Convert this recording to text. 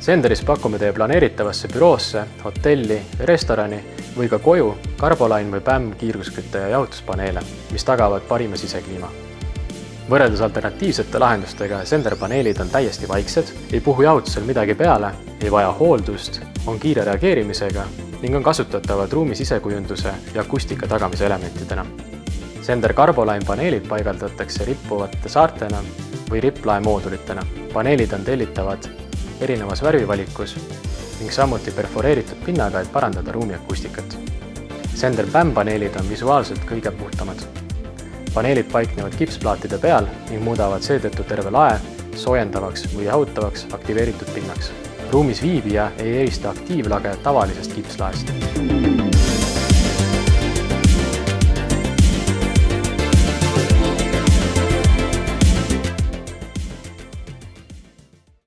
Senderis pakume teie planeeritavasse büroosse, hotelli, restorani või ka koju Carboline või BAM kiirguskütte ja jahutuspaneele, mis tagavad parima sisekliima. Võrreldes alternatiivsete lahendustega Sender paneelid on täiesti vaiksed, ei puhu jahutusel midagi peale, ei vaja hooldust, on kiire reageerimisega ning on kasutatavad ruumi sisekujunduse ja akustika tagamise elementidena. Sender Carboline paneelid paigaldatakse rippuvate saartena või ripplae moodulitena. Paneelid on tellitavad erinevas värvivalikus ning samuti perforeeritud pinnaga, et parandada ruumi akustikat. Sender BAM paneelid on visuaalselt kõige puhtamad. Paneelid paiknevad kipsplaatide peal ning muudavad seetõttu terve lae soojendavaks või jahutavaks aktiveeritud pinnaks. Ruumis viibija ei erista aktiivlage tavalisest kipslaest.